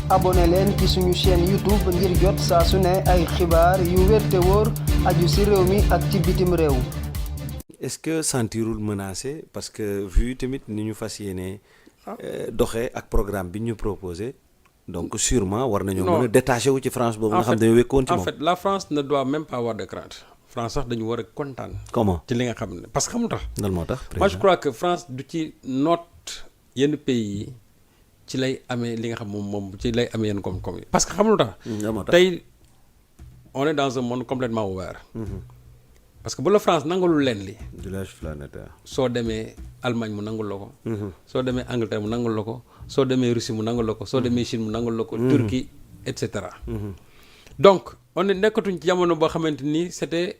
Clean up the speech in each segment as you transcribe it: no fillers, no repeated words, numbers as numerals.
abonné leen ci suñu chaîne YouTube ngir jot saa su ne ay xibaar yu wér te wóor aju ci réew mi ak ci bitim réew. Est-ce que sentirul menacé parce que vu tamit ni ñu fas yéene doxee ak programme bi ñu proposé donc sûrement war nañoo mën a détaché wu ci France boobu nga xam dañoo wékkoon ci moom. En fait la France ne doit même pas avoir de crainte. France sax dañu war a kontaan. Comment ci li nga xam ne parce que xamul tax. lan moo tax moi je crois que France du ci noot yenn pays yi ci lay amee li nga xam moom ci lay amee yenn koom-koom yi. parce que xamul tax. tey on est dans un monde complètement ouvert. parce que bu la France nangalul leen li. village planétaire. soo demee Allemagne mu nangul la ko. soo demee Angleterre mu nangul la ko. soo demee Russie mu nangul la ko. soo demee Chine mu nangul la ko. Turquie et cetera. donc on est nekkatuñ ci jamono boo xamante ni c'était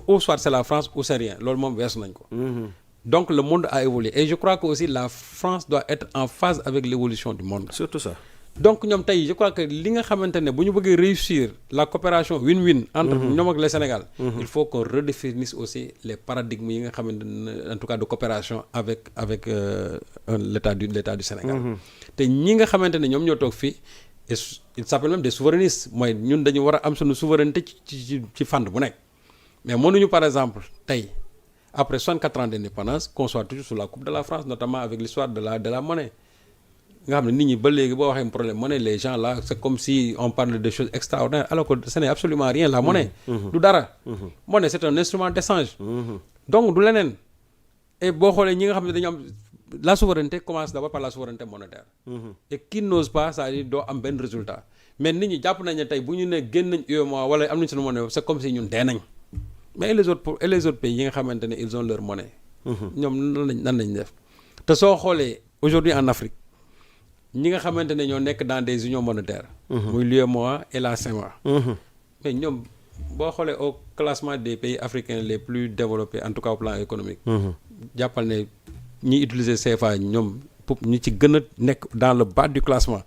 ou soit c'est la France ou c'est rien loolu moom weesu nañ ko. donc le monde a évolué et je crois que aussi la France doit être en phase avec l'évolution du monde. surtout ça. donc ñoom tey je crois que li nga xamante ne bu ñu bëggee réussir la coopération win-win entre ñoom ak le Sénégal. Il faut qu'on redéfinisse aussi les paradigmes yi nga xamante ne en tout cas de coopération avec l'état du Sénégal. te ñi nga xamante ne ñoom ñoo toog fii il s'appelle même des souverainistes mooy ñun dañu war a am suñu souveraineté ci fànn bu nekk mais mënuñu par exemple tey après 64 ans d'indépendance qu'on soit toujours sous la coupe de la France notamment avec l'histoire de la monnaie. nga xam ne nit ñi ba léegi boo waxee problème monnaie les gens là c'est comme si on parle de choses extraordinaires alors que ce n'est absolument rien la monnaie. du dara. monnaie c'est un instrument d'échange. donc du leneen. et boo xoolee ñi nga xam ne dañu am la souveraineté commence d'abord par la souveraineté monétaire. et qui n'ose pas c'est-à-dire doo am benn résultat mais nit ñi jàpp nañ ne tey bu ñu ne génn nañ UEMOA wala am nañ seen monnaie c'est comme si ñun dee nañ mais les autres pays yi nga xamante ne ils ont leur monnaie. ñoom nan lañ def te soo xoolee aujourd'hui en Afrique. ñi nga xamante ne ñoo nekk dans des unions monétaires. muy l'UEMOA et la CEMOA. mais ñoom boo xoolee au classement des pays africains les plus développés en tout cas au plan économique. jàppal ne ñi utiliser CFA ñoom pour ñi ci gën a nekk dans le bas du classement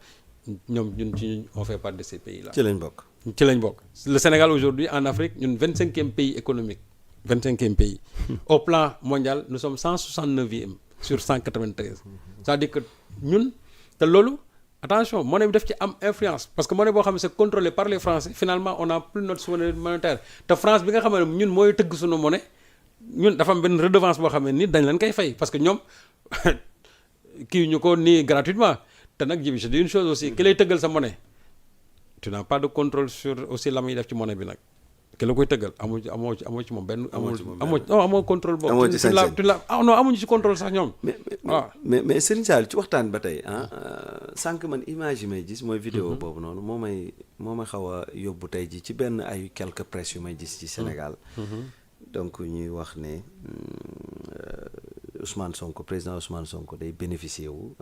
ñoom ñun ci on fait partie de ces pays là. ci lañ bokk. ci lañ bokk le Sénégal aujourd'hui en Afrique ñun 25e pays économique 25e pays. au plan mondial nous sommes 169e sur 193. c'est-à-dire que ñun. te loolu attention monnaie bi daf ci am influence parce que monnaie boo xam ne c'est contrôlé par les Français finalement on n'a plus notre souveraineté monétaire te France bi nga xam ne ñun mooy tëgg suñu monnaie ñun dafa am benn redevance boo xam ne ni dañ leen koy fay parce que ñoom kii ñu ko nii gratuitement te nag ji bi je dis une chose aussi ki lay tëggal sa monnaie tu n'as pas de contrôle sur aussi la muy def ci monnaie bi nag ki la koy tëggal amoo ci moom benn amoo contrôle boobu amoo ci sañ-sañ non amuñu ci contrôle sax ñoom waaw mais Serigne Sall ci waxtaan ba tey sànq man image yi may gis mooy vidéo boobu noonu moo may xaw a yóbbu tey ji ci benn ay quelques presse yu may gis ci Sénégal donc ñuy wax ne président Ousmane Sonko day bénéficier wu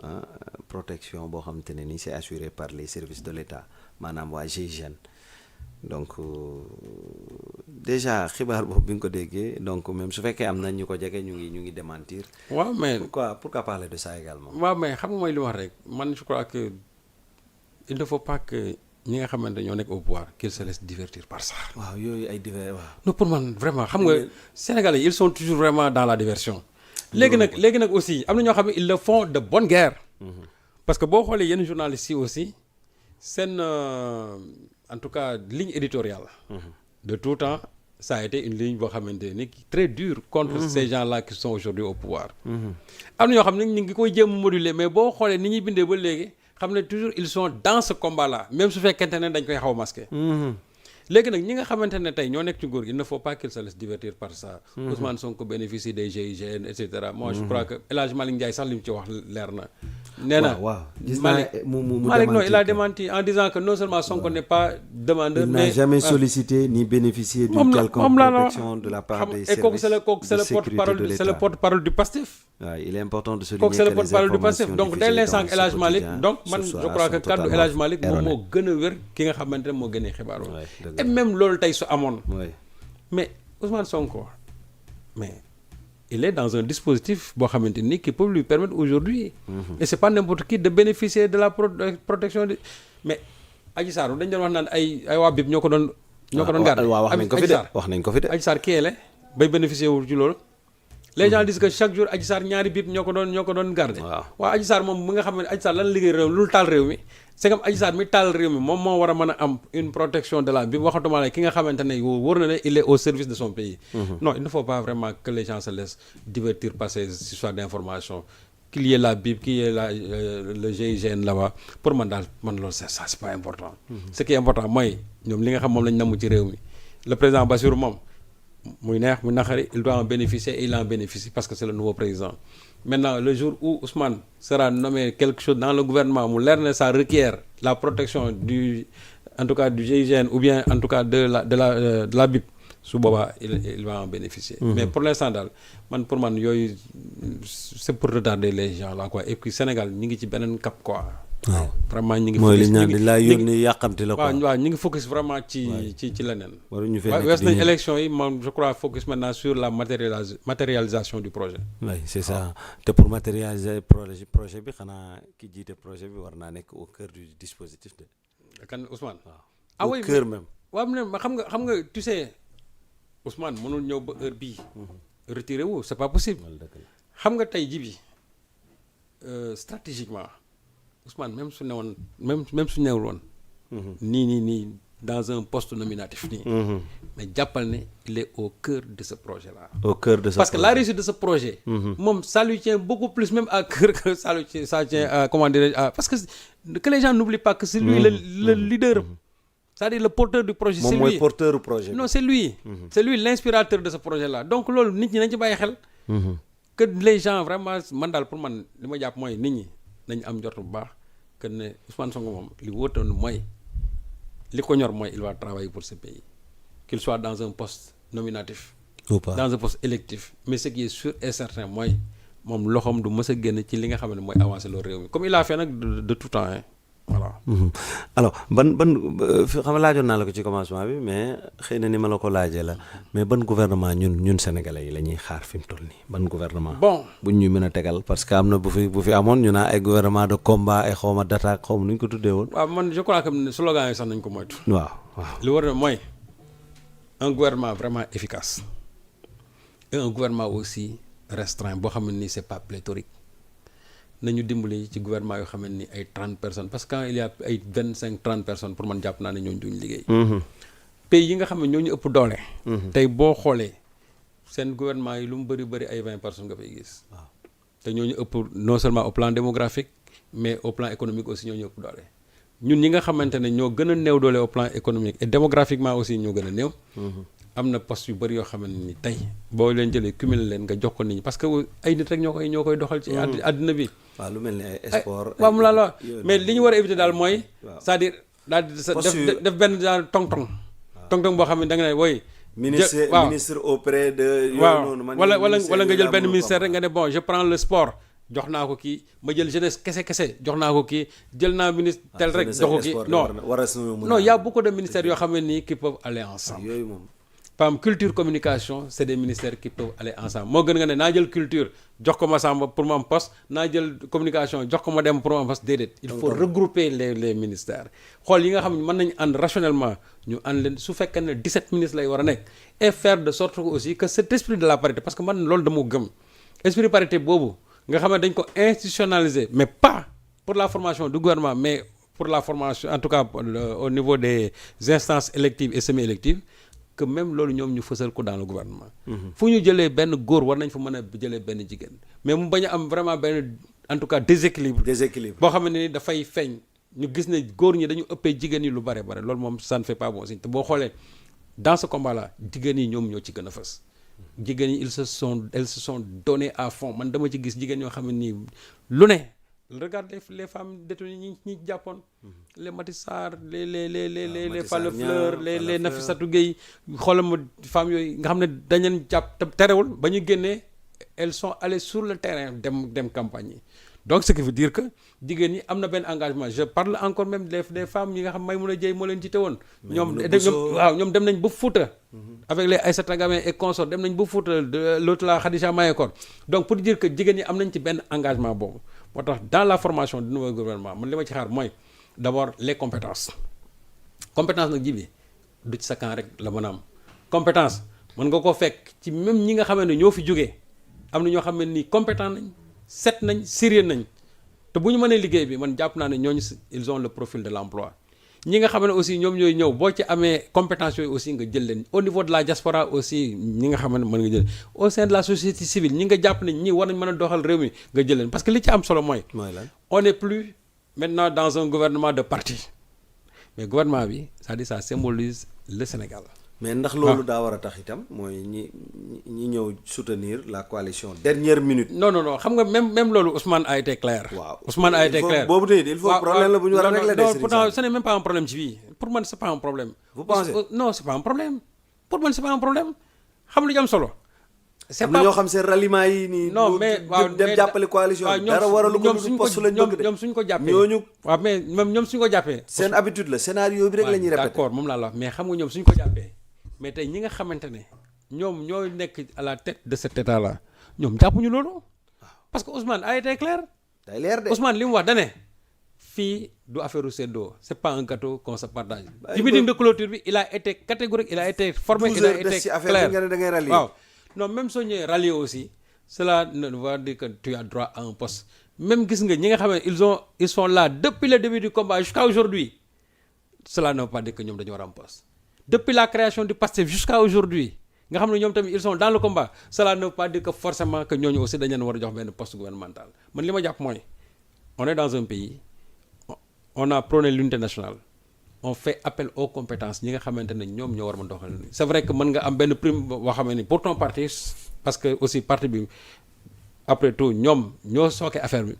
protection boo xamante ne ni c'est assuré par les services de l'État maanaam waa GIGN donc déjà xibaar boobu bi nga ko déggee donc même su fekkee am na ñu ko jege ñu ngi démentir. waaw mais pourquoi parler de ça également. waaw mais xam nga mooy li wax rek man je crois que il ne faut pas que ñi nga xamante ñoo nekk au pouvoir qu'ils se laissent divertir par ça. waaw yooyu ay divers waaw. non pour man vraiment xam nga Sénégalais ils sont toujours vraiment dans la diversion. léegi nag aussi am na ñoo xam ne ils le font de bonne guerre. parce que boo xoolee yenn journalistes yi aussi seen. En tout cas ligne éditoriale de tout temps ça a été une ligne boo xamante ni très dure contre ces gens-là qui sont aujourd'hui au pouvoir am na ñoo xam ne ñu ngi koy jéem a moduler mais boo xoolee ni ñuy bindee ba léegi xam ne toujours ils sont dans ce combat-là même su fekkente ne dañ koy xaw a masquer léegi nag ñi nga xamante ne tey ñoo nekk ci nguur gi il ne faut pas qu'ils se laissent divertir par ça. Ousmane Sonko bénéficie des GIGN et cetera. moi je crois que El Hadj Malick Ndiaye sax li mu ci wax leer na. nee na waaw gis naa Malick non il a démenti en disant que non seulement Sonko n'est pas demandeur. il n'a jamais sollicité ni bénéficié d'une quelconque protection de la part des services de sécurité de l'État. c'est le porte-parole du PASTEF. waaw il est important de souligner que c'est le porte-parole du PASTEF donc dès l'instant que El Hadj Malick donc man je crois que kaddu El Hadj Malick moom moo gën a wér ki nga xamante ne moo gënee xibaar et même loolu tey su amoon. mais Ousmane Sonko mais il est dans un dispositif boo xamante ni qui peut lui permettre aujourd'hui et c'est pas n'importe qui de bénéficier de la protection de mais Adji Sarr dañ doon wax naan ay waa BIP ñoo ko doon garder. waaw wax nañ ko fi de Adji Sarr kii la bay bénéficier wu ci loolu. les gens disent que chaque jour Adji Sarr ñaari BIP ñoo ko doon garder. waaw Adji Sarr moom mu nga xam ne Adji Sarr lan liggéey réew mi lu taal réew mi c'est comme Adji Sarr mi taal réew mi moom moo war a mën a am une protection de la bi waxatuma la ki nga xamante ne wóor na ne il est au service de son pays. Non, il ne faut pas vraiment que les gens se laissent divertir par ces histoires d'information. Qu'il y ait la BIP, qu'il y ait le GIGN là-bas pour man daal man loolu ça c'est pas important. Ce qui est important mooy ñoom li nga xam moom lañ namm ci réew mi le président Bassirou moom muy neex muy naqari il doit en bénéficier et il en bénéficie parce que c'est le nouveau président. Maintenant le jour où Ousmane sera nommé quelque chose dans le gouvernement mu leer ne ça requiert la protection en tout cas du GIGN ou bien en tout cas de la BIP su boobaa il va en bénéficier. Mais pour l'instant daal pour man yooyu c'est pour retarder les gens là quoi et puis Sénégal ñi ngi ci beneen cap quoi. waaw vraiment ñi ngi. mooy li ñu naan di laa yónni yàqamti la quoi. waaw ñi ngi focus vraiment ci leneen. waruñu fee wees nañ élection yi moom je crois focus maintenant sur la matérialisation du projet. oui c'est ça te pour matérialiser projet bi xanaa ki jiite projet bi war naa nekk au cœur du dispositif de. kan Ousmane. waaw au cœur même. waaw xam nga tu sais Ousmane mënul ñëw ba heure bii. retiré wu c'est pas possible. xam nga tey ji bi stratégiquement Ousmane même su newoon même su newul woon. nii dans un poste nominatif nii. mais jàppal ne il est au cœur de ce projet là. au cœur de ce parce que la réussite de ce projet. moom ça lui tient beaucoup plus même à cœur que ça tient à comment dirais-je parce que les gens n'oublient pas que c'est lui le leader. C'est-à-dire le porteur du projet. C'est lui moom mooy porteur du projet. non c'est lui. c'est lui l'inspirateur de ce projet là donc loolu nit ñi nañ ci bàyyi xel. que les gens vraiment man daal pour man li ma jàpp mooy nit ñi nañ am njort bu baax que ne Ousmane Sonko moom li wóotoon mooy li ko ñor mooy il va travailler pour ce pays qu'il soit dans un poste nominatif ou pas dans un poste électif mais ce qui est sûr et certain mooy moom loxoom du mës a génn ci li nga xam ne mooy avancer loolu réew mi comme il a fait nag de tout temps hein. Voilà. Alors ban xam nga laajoon naa la ko ci commencement bi mais xëy na ni ma la ko laajee la mais ban gouvernement ñun sénégalais yi la ñuy xaar fi mu toll nii ban gouvernement. bon buñ ñu mën a tegal parce que am na bu fi amoon ñu naa ay gouvernement de combat ay xawma d'attaque xawma nu ñu ko tuddee woon. waaw man je crois que slogan yi sax nañ ko moytu. waaw. li war a mooy un gouvernement vraiment efficace et un gouvernement aussi restreint boo xam ne nii c'est pas pléthorique. nañu dimbali ci gouvernement yoo xam ne ni ay 30 personnes parce que quand il y a ay 25-30 personnes pour man jàpp naa ne ñooñu duñ liggéey. pays yi nga xam ne ñooñu ëpp doole. tey boo xoolee seen gouvernement yi lu mu bëri ay 20 personnes nga fay gis. waaw te ñooñu ëpp non seulement au plan démographique mais au plan économique aussi ñooñu ëpp doole. ñun ñi nga xamante ne ñoo gën a néew doole au plan économique et démographiquement aussi ñoo gën a néew. am na poste yu bëri yoo xam ne ni tey boo leen jëlee cumuler leen nga jox ko nit ñi parce que ay nit rek ñoo koy doxal ci àddina bi. waaw lu mel ni ay sport. waaw mu la mais li ñu war a éviter daal mooy. c'est-à-dire daal di def benn genre tong-tong boo xam ne da nga ne woy. ministre auprès de. waaw wala nga jël benn ministère rek nga ne bon je prends le sport jox naa ko kii ma jël jeunesse kese jox naa ko kii jël naa ministre tel rek jox ko kii non y a beaucoup de ministères yoo xam ne nii qui peuvent aller ensemble. yooyu moom. par exemple culture communication c'est des ministères qui peuvent aller ensemble moo gën nga ne naa jël culture jox ko ma Samba pour ma am poste naa jël communication jox ko ma dem pour ma am poste déedéet il faut regrouper les ministères xool yi nga xam ne mën nañu ànd rationnellement ñu ànd leen su fekkee ne 17 ministres lay war a nekk et faire de sorte que aussi que cet esprit de la parité parce que man loolu dama gëm esprit parité boobu nga xam ne dañ ko institutionnaliser mais pas pour la formation du gouvernement mais pour la formation en tout cas au niveau des instances électives et semi-électives que même loolu ñoom ñu fësal ko dans le gouvernement. fu ñu jëlee benn góor war nañ fa mën a jëlee benn jigéen mais mu bañ a am vraiment benn en tout cas déséquilibre boo xam ne ni dafay feeñ ñu gis ne góor ñi dañu ëppee jigéen ñi lu bare loolu moom ça ne fait pas bon signe te boo xoolee dans ce combat là jigéen ñi ñoom ñoo ci gën a fës jigéen ñi elles se sont données à fond man dama ci gis jigéen ñoo xam ne nii lu ne regarde les femmes détenues ñi jàppoon les Maty Sarr les Falla Fleur les Nafissatou Gueye xoolal ma femmes yooyu nga xam ne dañ leen jàpp terewul ba ñu génnee elles sont allées sur le terrain dem campagne yi donc ce qui veut dire que jigéen ñi am na benn engagement je parle encore même des femmes yi nga xam Maïmouna Dièye moo leen jiite woon ñoom dem nañ ba Fouta avec les Aïssata Gamé et consorts dem nañ ba Fouta l'autre la Khadija Mayekor donc pour dire que jigéen ñi am nañ ci benn engagement boobu moo tax dans la formation du nouveau gouvernement man li ma ci xaar mooy d'abord les compétences nag ji bi du ci sa camp rek la mën a am compétence mën nga ko fekk ci même ñi nga xam ne ñoo fi jógee am na ñoo xam ne nii compétent nañ set nañ sérieux nañ te bu ñu mënee liggéey bi man jàpp naa ne ñooñu ils ont le profil de l'emploi ñi nga xam ne aussi ñoom ñooy ñëw boo ci amee compétence yooyu aussi nga jël leen au niveau de la diaspora aussi ñi nga xam ne mën nga jël au sein de la société civile ñi nga jàpp ne ñii war nañ mën a doxal réew mi nga jël leen parce que li ci am solo mooy on n'est plus maintenant dans un gouvernement de parti mais gouvernement bi c'est-à-dire ça symbolise le Sénégal. mais ndax loolu daa war a tax itam mooy ñi ñëw soutenir la coalition dernière minute. non xam nga même loolu Ousmane a été clair. waaw Ousmane a été clair boobu tamit il faut problème la bu ñu war a régler. non pourtant ce n'est même pas un problème ci fii pour man c'est pas un problème. vous pensez non c'est pas un problème pour man c'est pas un problème xam lu ñu am solo. c'est pas ñoo xam seen ralliement yi nii. non mais waaw dem jàppale coalition bi dara waralu ko lu poste lañ bëgg de ñoom suñ ko jàppee ñooñu. waaw mais ñoom suñ ko jàppee. seen habitude la scénario bi rek la ñuy répété. d'accord moom laa la wax mais xam nga ñoom suñ ko jàppee mais tey ñi nga xamante ne ñoom ñooy nekk à la tête de cet état là ñoom jàppuñu loolu parce que Ousmane a été clair. day leer de Ousmane li mu wax da ne fii du affaire u seddoo c'est pas un gâteau qu'on se partage. ci meeting de clôture bi il a été catégorique il a été formé il a été clair waaw non même soo ñëwee rallier aussi cela ne veut dire que tu as droit à un poste même gis nga ñi nga xam ne ils sont là depuis le début du combat jusqu'à aujourd'hui cela ne veut pas dire que ñoom dañu war a am poste depuis la création du PASTEF jusqu'à aujourd'hui nga xam ne ñoom tamit ils sont dans le combat cela ne veut pas dire que forcément que ñooñu aussi dañu leen war a jox benn poste gouvernemental man li ma jàpp mooy on est dans un pays on a prôné l'unité nationale on fait appel aux compétences ñi nga xamante ne ñoom ñoo war a mën doxal c'est vrai que mën nga am benn prime boo xam ne pour ton parti parce que aussi parti bi après tout ñoom ñoo sooke affaire bi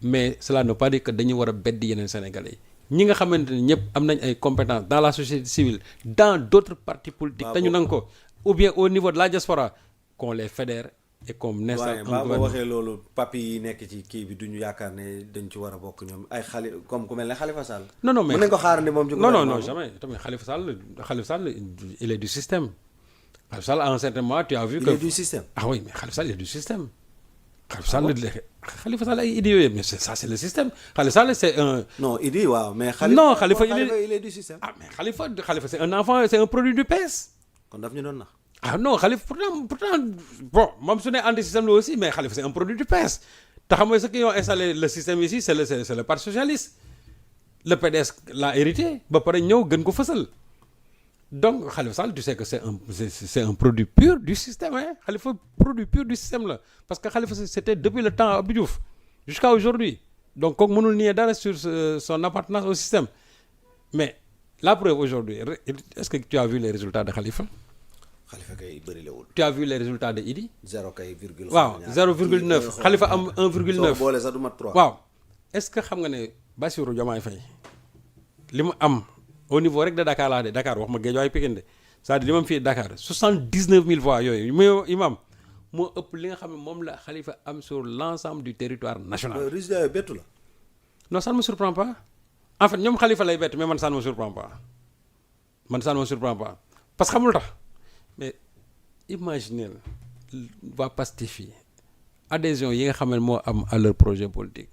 mais cela ne veut pas dire que dañuy war a beddi yeneen Sénégalais yi ñi nga xamante ne ñëpp am nañ ay compétences dans la société civile dans d'autres partis politiques te ñu nang ko ou bien au niveau de la diaspora qu'on les fédère et qu'on installe un gouvernement. boo waxee loolu papi yi nekk ci kii bi duñu yaakaar ne dañ ci war a bokk ñoom ay comme ku mel ne Khalifa Sall. non mais mën nañ ko xaarandi moom ci non jamais tamit Khalifa Sall il est du système Khalifa Sall à un certain moment tu as vu que il est du système. ah oui mais Khalifa Sall il est du système. Khalifa Sall ay idées yooyu mais ça c'est le système Khalifa Sall c'est un. non idée waaw mais. Khalifa il est du système. ah mais Khalifa c'est un enfant c'est un produit du PS. kon daf ñu doon nax. ah non Khalifa pourtant bon moom su ne anti-système la aussi mais Khalifa c'est un produit du PS te xam nga ceux qui ont installé le système ici c'est le parti socialiste le PDS l'a hérité ba pare ñëw gën ko fësal donc Khalifa Sall tu sais que c'est un produit pur du système hein Khalifa produit pur du système la parce que Khalifa c'était depuis le temps Abdou Diouf jusqu'à aujourd'hui donc kooku mënul nier dara sur son appartenance au système mais la preuve aujourd'hui est-ce que tu as vu les résultats de Khalifa kay bëri la wul. tu as vu les résultats de Idi. 0 kay virgule. waaw 0,9 Khalifa am 1,9. soo boole sax du mat 3. waaw est-ce que xam nga ne Bassirou Diomaye Faye li mu am au niveau rek de Dakar laa de Dakar wax ma Guédiawaye Pikine de c'est-à-dire li ma am fii Dakar 79000 voix yooyu yi ma am moo ëpp li nga xam ne moom la Khalifa am sur l'ensemble du territoire national. résultat yooyu bettu la. non ça ne me surprend pas en fait ñoom Khalifa lay bett mais man ça ne me surprend pas parce que xamul tax. mais imaginez waa Pastef yi adhésion yi nga xam ne moo am à leur projet politique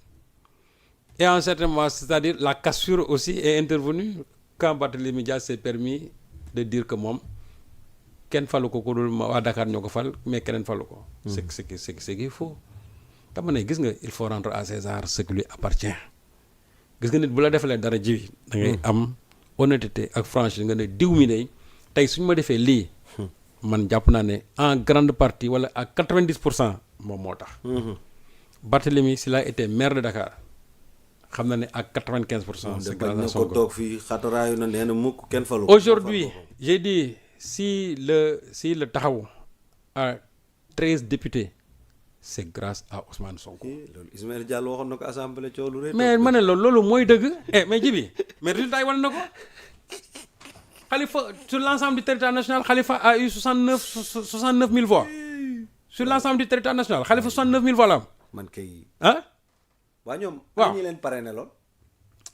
et à un certain moment c'est-à-dire la cassure aussi est intervenue quand Barthélémy Dias s'est permis de dire que moom kenn falu ko ku dul waa Dakar ñoo ko fal mais keneen falu ko. c'est qu'il faut dama ne gis nga il faut rendre à César ce qui lui appartient gis nga nit bu la defalee dara ji da ngay am honnêteté ak franchise nga ne diw mi ne tey suñu ma defee lii. man jàpp naa ne en grande partie wala à 90% moom moo tax. Barthélémy s'il a été maire de Dakar xam na ne à 95%. c'est grâce à Sonko ko toog fii xataraayu na nee na mukk kenn falu. aujourd'hui j'ai dit si le taxaw a 13 députés c'est grâce à Ousmane Sonko. loolu Ismaël Diallo waxoon na ko assemblée coow lu rëy. mais ma ne loolu mooy dëgg. mais Djibi mais résultat yi wane na ko. Khalifa sur l'ensemble du territoire national Khalifa a eu 69 000 voix sur l'ensemble du territoire national Khalifa 69 000 voix la am. man kay. ah. waa ñoom. waaw ñi leen parrainé lool.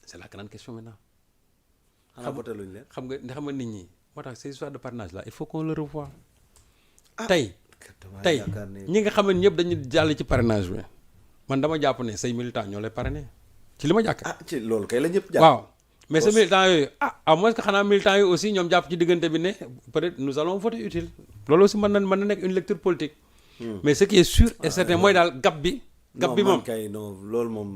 c'est la grande question maintenant. xanaa voté luñ leen. xam nga nit ñi moo tax ces histoires de parrainage là il faut qu'on le revoie. tey ñi nga xam ne ñëpp dañu jàll ci parrainage bi man dama jàpp ne say militants ñoo lay parrainé ci li ma jàkk. ci loolu kay la ñëpp jàpp. waaw. mais ces militants yooyu à moins que xanaa militants yi aussi ñoom jàpp ci diggante bi ne peut-être nous allons voter utile loolu aussi mën na nekk une lecture politique. mais ce qui est sûr et certain mooy daal gap bi moom kay non loolu moom.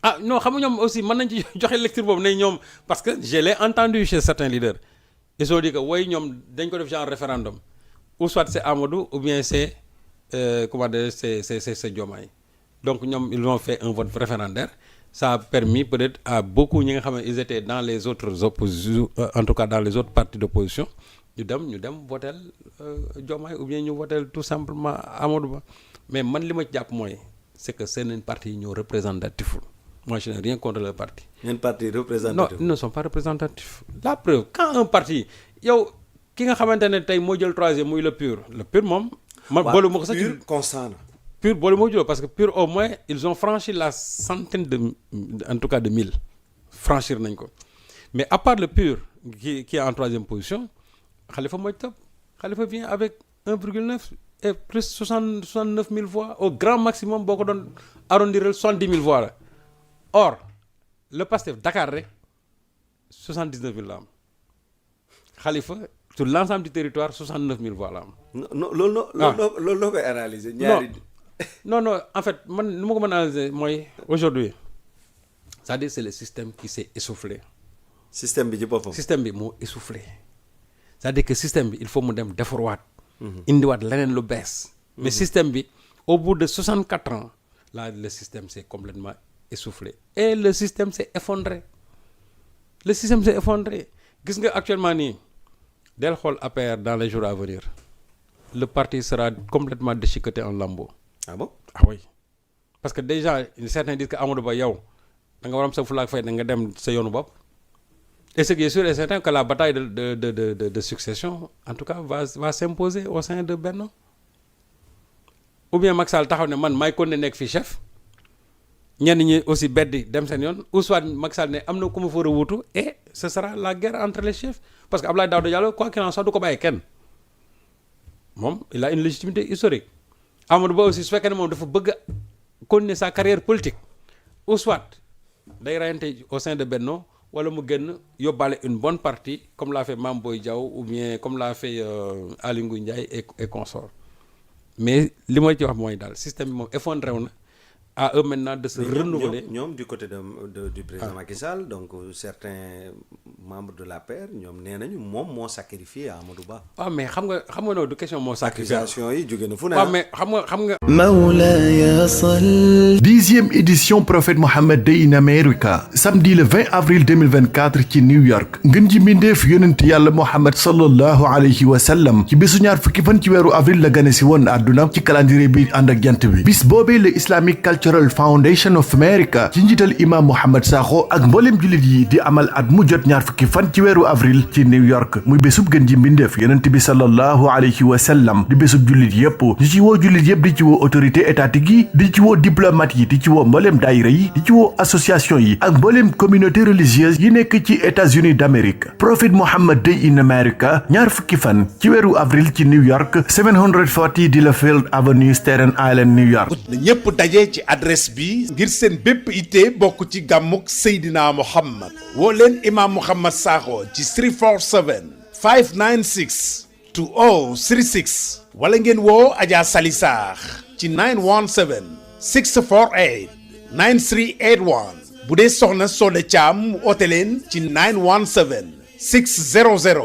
ah non xam nga ñoom aussi mën nañ ci joxe lecture boobu ne ñoom parce que je l'ai entendu chez certains leaders ils ont dit que woy ñoom dañ ko def genre référendum ou soit c'est Amadou ou bien c'est comment dire c'est Diomaye donc ñoom ils ont fait un vote référendaire ça a permis peut-être à beaucoup ñi nga xam ne ils étaient dans les autres oppositions en tout cas dans les autres partis d'opposition ñu dem votel Diomaye ou bien ñu votel tout simplement Amadou Ba mais man li ma ci jàpp mooy c'est que seen parti yi ñoo représentatif. Moi, je n'ai rien contre le parti. Un parti représentatif. Non, ils ne sont pas représentatifs. La preuve, quand un parti, yow ki nga xamante ne tey moo jël troisième muy le PUR moom. man boole moo ko sax PUR constant. PUR boole moo jël parce que PUR au moins ils ont franchi la centaine en tout cas de mille franchir nañ ko mais à part le PUR qui est en troisième position Khalifa mooy topp Khalifa vient avec 1,9 et plus 69 000 voix au grand maximum boo ko doon arrondir 70 000 voix la. Or le Pastef Dakar rek 79 000 la am Khalifa sur l'ensemble du territoire 69 000 voix la am. non loolu loo koy analyser. ñaari non en fait man nu ma ko mën a analyser mooy aujourd'hui c'est-à-dire c'est le système qui s'est essoufflé. système bi ci boppam. système bi moo essoufflé c'est-à-dire que système bi il faut mu dem defarwaat. indiwaat leneen lu bees. mais système bi au bout de 64 ans là le système s'est complètement essoufflé et le système s'est effondré gis nga actuellement nii del xool APR dans les jours à venir le parti sera complètement déchiqueté en lambeaux. Ah bon? Ah oui parce que déjà certains disent que Amadou Ba yow da nga war am sa fulaak fay da nga dem sa yoonu bopp et ce qui est sûr et certain que la bataille de succession en tout cas va s'imposer au sein de Benno ou bien Macky Sall taxaw ne man maay kon ne nekk fii chef ñenn ñi aussi beddi dem seen yoon ou soit Macky Sall ne am na ku ma fa war a wuutu et ce sera la guerre entre les chefs parce que Abdoulaye Daouda Diallo quoi qu'il en soit du ko bàyyi kenn moom il a une légitimité historique Amadou Ba aussi su fekkee ne moom dafa bëgg a continuer sa carrière politique ou soit day reyante au sein de Benno wala mu génn yóbbaale une bonne partie comme l'a fait Mame Boye Diao ou bien comme l'a fait Aly Ngouille Ndiaye et consorts mais li ma ci wax mooy daal système bi moom effondré wu na à eux maintenant de se renouveler. ñoom du côté du président Macky Sall donc certains membres de l'APR ñoom nee nañu moom moo sacrifié Amadou Ba. waaw mais xam nga noonu du question moo sacrifié. accusation yi jóge na fu ne. waaw mais xam nga. Mawlaya Sall. 10e édition Prophète Mohammed Day in America samedi le 20 avril 2024 ci New York ngën ji mbindeef yonent yàlla Mohammed sallallahu alayhi wa sallam ci bésu ñaar fukki fan ci weeru avril la gane si woon àdduna ci calendrier bi ànd ak jant bi bis boobee le Islamic Cultural Foundation of America ci njiital imam Mohamed Sakho ak mboolem jullit yi di amal at mu jot ñaar fukki fan ci weeru avril ci New York muy bésub gën ji mbindeef yonent bi sallallahu alayhi wa sallam di bésub jullit yépp di ci woo jullit yépp di ci woo autorité étatique yi di ci woo diplomate yi di ci woo mboolem daayira yi di ci woo association yi ak mboolem communauté religieuse yi nekk ci États-Unis d'Amérique Prophet Mohammed Day in America ñaar fukki fan ci weeru avril ci New York 740 Delafield Avenue Staten Island New York na ñépp daje ci adresse bi ngir seen bépp ité bokk ci gàmmuk Seydina Mohamed woo leen imam Mohamed Sakho ci 347 596 2036 wala ngeen woo Adja Sali Sarr ci 917 648 9381 bu dee soxna Soda Thiam oote leen ci 917 600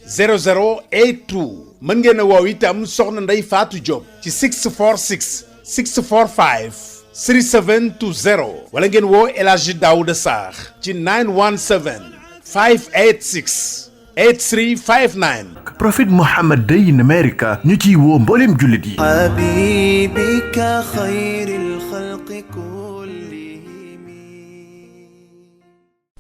0082 mën ngeen a woow itam soxna Ndey Fatou Diop ci 646 645 3720 wala ngeen woo El Hadji Daouda Sarr ci 917 586 8359 Prophet Mohammed Day in America ñu ciy woo mbooleem jullit yi حبيبك خير الخلق كلهم